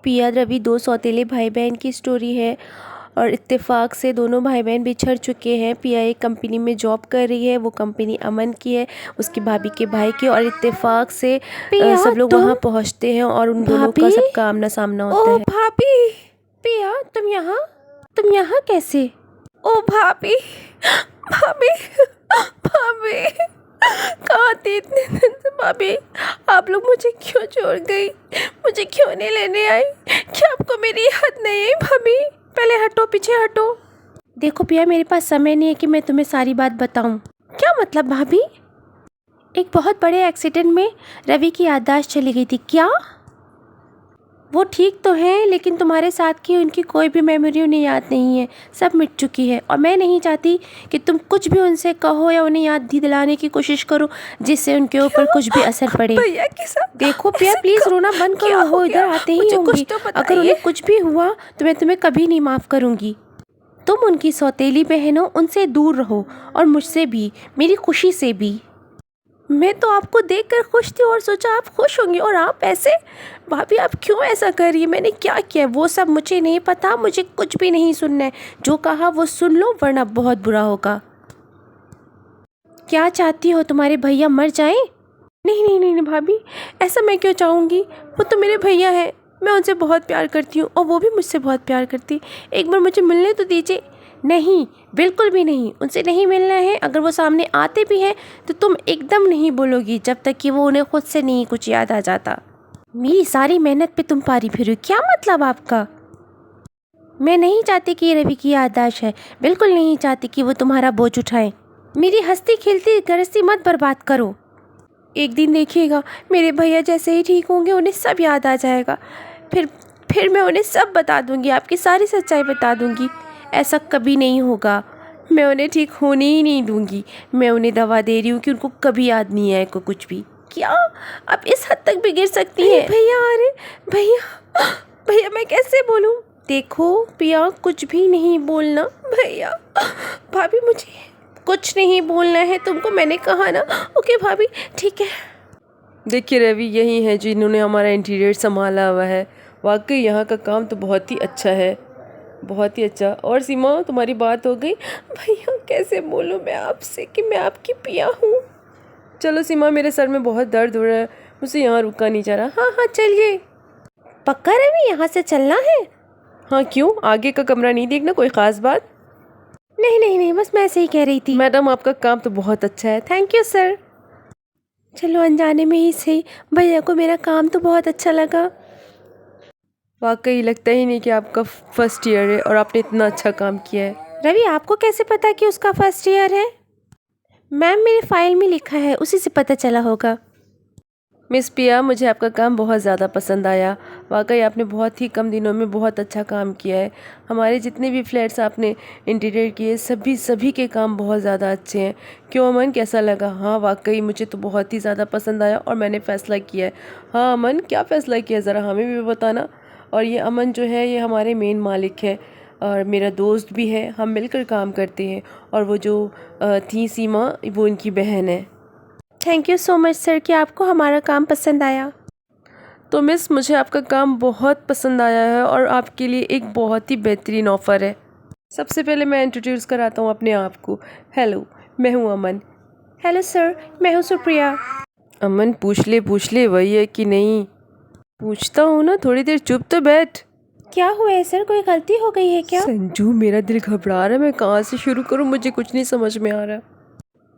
पिया रवि दो सौतेले भाई बहन की स्टोरी है और इत्तेफाक से दोनों भाई बहन बिछड़ चुके हैं। पिया एक कंपनी में जॉब कर रही है, वो कंपनी अमन की है, उसकी भाभी के भाई की, और इत्तेफाक से सब लोग वहाँ पहुँचते हैं और उन दोनों का सबका आमना सामना होता है। भाभी, पिया तुम यहाँ कैसे? ओ भाभी, भाभी, भाभी, कहाँ थी इतने दिन से भाभी? आप लोग मुझे क्यों छोड़ गई? मुझे क्यों नहीं लेने आई? क्या आपको मेरी याद नहीं आई भाभी? पहले हटो, पीछे हटो। देखो पिया, मेरे पास समय नहीं है कि मैं तुम्हें सारी बात बताऊं। क्या मतलब भाभी? एक बहुत बड़े एक्सीडेंट में रवि की याददाश्त चली गई थी। क्या? वो ठीक तो है, लेकिन तुम्हारे साथ की उनकी कोई भी मेमोरी उन्हें याद नहीं है, सब मिट चुकी है। और मैं नहीं चाहती कि तुम कुछ भी उनसे कहो या उन्हें याद दिलाने की कोशिश करो जिससे उनके ऊपर कुछ भी असर पड़े। भैया के साथ देखो पिया, प्लीज रोना बंद करो, वो इधर आते ही होंगी। अगर उन्हें कुछ भी हुआ तो मैं तुम्हें कभी नहीं माफ़ करूँगी। तुम उनकी सौतेली बहन हो, उनसे दूर रहो, और मुझसे भी, मेरी खुशी से भी। मैं तो आपको देखकर खुश थी और सोचा आप खुश होंगी, और आप ऐसे? भाभी आप क्यों ऐसा कर रही है? मैंने क्या किया? वो सब मुझे नहीं पता, मुझे कुछ भी नहीं सुनना है। जो कहा वो सुन लो, वरना बहुत बुरा होगा। क्या चाहती हो, तुम्हारे भैया मर जाएं? नहीं नहीं नहीं भाभी, ऐसा मैं क्यों चाहूँगी? वो तो मेरे भैया हैं, मैं उनसे बहुत प्यार करती हूँ और वो भी मुझसे बहुत प्यार करती है। एक बार मुझे मिलने तो दीजिए। नहीं, बिल्कुल भी नहीं, उनसे नहीं मिलना है। अगर वो सामने आते भी हैं तो तुम एकदम नहीं बोलोगी जब तक कि वो उन्हें खुद से नहीं कुछ याद आ जाता। मेरी सारी मेहनत पे तुम पारी फिर, क्या मतलब आपका? मैं नहीं चाहती कि ये रवि की याददाश्त है, बिल्कुल नहीं चाहती कि वो तुम्हारा बोझ उठाए। मेरी हंसती खिलती गरजती मत बर्बाद करो। एक दिन देखिएगा, मेरे भैया जैसे ही ठीक होंगे उन्हें सब याद आ जाएगा। फिर मैं उन्हें सब बता दूंगी, आपकी सारी सच्चाई बता दूंगी। ऐसा कभी नहीं होगा। मैं उन्हें ठीक होने ही नहीं दूंगी। मैं उन्हें दवा दे रही हूँ कि उनको कभी याद नहीं आएगा कुछ भी। क्या आप इस हद तक भी गिर सकती हैं? भैया, अरे भैया, भैया मैं कैसे बोलूँ? देखो पिया, कुछ भी नहीं बोलना। भैया, भाभी मुझे कुछ नहीं बोलना है तुमको, मैंने कहा ना। ओके भाभी, ठीक है। देखिए रवि यही है जिन्होंने हमारा इंटीरियर संभाला हुआ है। वाकई यहाँ का काम तो बहुत ही अच्छा है, बहुत ही अच्छा। और सीमा, तुम्हारी बात हो गई? भैया कैसे बोलूँ मैं आपसे कि मैं आपकी पिया हूँ? चलो सीमा, मेरे सर में बहुत दर्द हो रहा है, मुझसे यहाँ रुका नहीं जा रहा। हाँ हाँ चलिए। पक्का रवि, यहाँ से चलना है? हाँ क्यों, आगे का कमरा नहीं देखना? कोई ख़ास बात? नहीं नहीं नहीं, बस मैं ऐसे ही कह रही थी। मैडम आपका काम तो बहुत अच्छा है। Thank you sir. चलो अनजाने में ही सही, भैया को मेरा काम तो बहुत अच्छा लगा। वाकई लगता ही नहीं कि आपका फर्स्ट ईयर है और आपने इतना अच्छा काम किया है। रवि आपको कैसे पता कि उसका फर्स्ट ईयर है? मैम, मेरे फाइल में लिखा है, उसी से पता चला होगा। मिस पिया, मुझे आपका काम बहुत ज़्यादा पसंद आया। वाकई आपने बहुत ही कम दिनों में बहुत अच्छा काम किया है। हमारे जितने भी फ्लैट्स आपने इंटीरियर किए, सभी के काम बहुत ज़्यादा अच्छे हैं। क्यों अमन, कैसा लगा? हाँ वाकई मुझे तो बहुत ही ज़्यादा पसंद आया और मैंने फ़ैसला किया है। हाँ अमन, क्या फ़ैसला किया, ज़रा हमें भी बताना। और ये अमन जो है, ये हमारे मेन मालिक है और मेरा दोस्त भी है, हम मिलकर काम करते हैं। और वो जो थी सीमा, वो इनकी बहन है। Thank you so much sir कि आपको हमारा काम पसंद आया। तो मिस, मुझे आपका काम बहुत पसंद आया है और आपके लिए एक बहुत ही बेहतरीन ऑफ़र है। सबसे पहले मैं इंट्रोड्यूस कराता हूँ अपने आप को। हेलो, मैं हूँ अमन। हेलो सर, मैं हूँ सुप्रिया। अमन पूछ ले वही है कि नहीं? पूछता हूँ ना, थोड़ी देर चुप तो बैठ। क्या हुआ है सर, कोई गलती हो गई है क्या? संजू, मेरा दिल घबरा रहा है, मैं कहाँ से शुरू करूँ, मुझे कुछ नहीं समझ में आ रहा।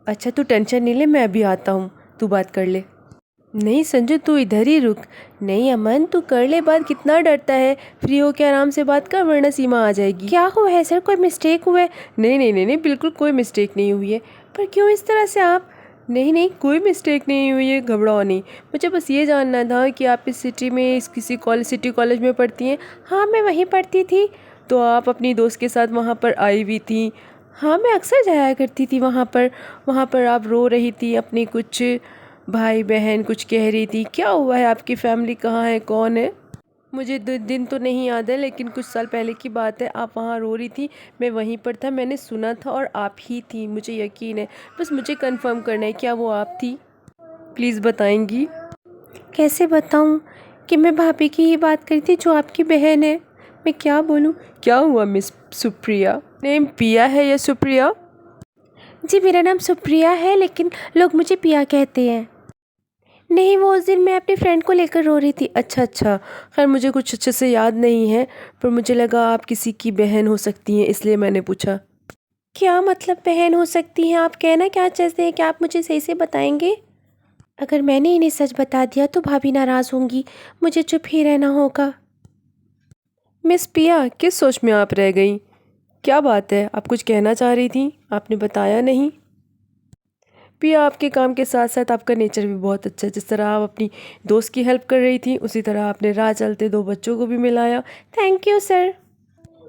अच्छा तू टेंशन नहीं ले, मैं अभी आता हूँ, तू बात कर ले। नहीं संजू, तू इधर ही रुक। नहीं अमन, तू कर ले बात, कितना डरता है? फ्री हो के आराम से बात कर, वरना सीमा आ जाएगी। क्या हुआ है सर, कोई मिस्टेक हुआ है? नहीं नहीं नहीं नहीं, बिल्कुल कोई मिस्टेक नहीं हुई है। पर क्यों इस तरह से आप? नहीं नहीं, कोई मिस्टेक नहीं हुई है, घबराओ नहीं। मुझे बस ये जानना था कि आप इस सिटी में किसी सिटी कॉलेज में पढ़ती हैं? हाँ मैं वहीं पढ़ती थी। तो आप अपनी दोस्त के साथ वहाँ पर आई हुई थी? हाँ मैं अक्सर जाया करती थी वहाँ पर। वहाँ पर आप रो रही थी, अपनी कुछ भाई बहन कुछ कह रही थी। क्या हुआ है, आपकी फैमिली कहाँ है, कौन है? मुझे दिन तो नहीं याद है, लेकिन कुछ साल पहले की बात है, आप वहाँ रो रही थी, मैं वहीं पर था, मैंने सुना था और आप ही थी, मुझे यकीन है। बस मुझे कंफर्म करना है, क्या वो आप थी? प्लीज़ बताएंगी? कैसे बताऊँ, कि मैं भाभी की ही बात करी थी जो आपकी बहन है। मैं क्या बोलूँ? क्या हुआ मिस सुप्रिया? नेम पिया है या सुप्रिया? जी मेरा नाम सुप्रिया है, लेकिन लोग मुझे पिया कहते हैं। नहीं, वो उस दिन मैं अपने फ्रेंड को लेकर रो रही थी। अच्छा अच्छा, खैर मुझे कुछ अच्छे से याद नहीं है, पर मुझे लगा आप किसी की बहन हो सकती हैं, इसलिए मैंने पूछा। क्या मतलब बहन हो सकती हैं? आप कहना क्या चाहते हैं? क्या आप मुझे सही से बताएंगे? अगर मैंने इन्हें सच बता दिया तो भाभी नाराज़ होंगी, मुझे चुप ही रहना होगा। मिस पिया, किस सोच में आप रह गई? क्या बात है, आप कुछ कहना चाह रही थी, आपने बताया नहीं। पिया, आपके काम के साथ साथ आपका नेचर भी बहुत अच्छा है। जिस तरह आप अपनी दोस्त की हेल्प कर रही थी, उसी तरह आपने राह चलते 2 बच्चों को भी मिलाया। Thank you sir.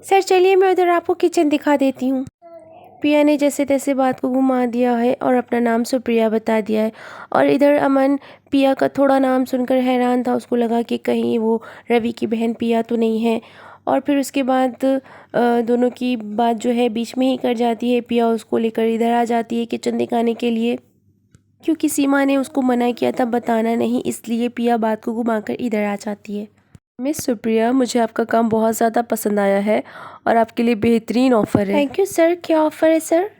सर चलिए मैं उधर आपको किचन दिखा देती हूँ। पिया ने जैसे तैसे बात को घुमा दिया है और अपना नाम सुप्रिया बता दिया है। और इधर अमन पिया का थोड़ा नाम सुनकर हैरान था। उसको लगा कि कहीं वो रवि की बहन पिया तो नहीं है। और फिर उसके बाद दोनों की बात जो है बीच में ही कर जाती है। पिया उसको लेकर इधर आ जाती है किचन दिखाने के लिए, क्योंकि सीमा ने उसको मना किया था बताना नहीं, इसलिए पिया बात को घुमाकर इधर आ जाती है। मिस सुप्रिया, मुझे आपका काम बहुत ज़्यादा पसंद आया है और आपके लिए बेहतरीन ऑफ़र है। Thank you sir. क्या ऑफ़र है सर?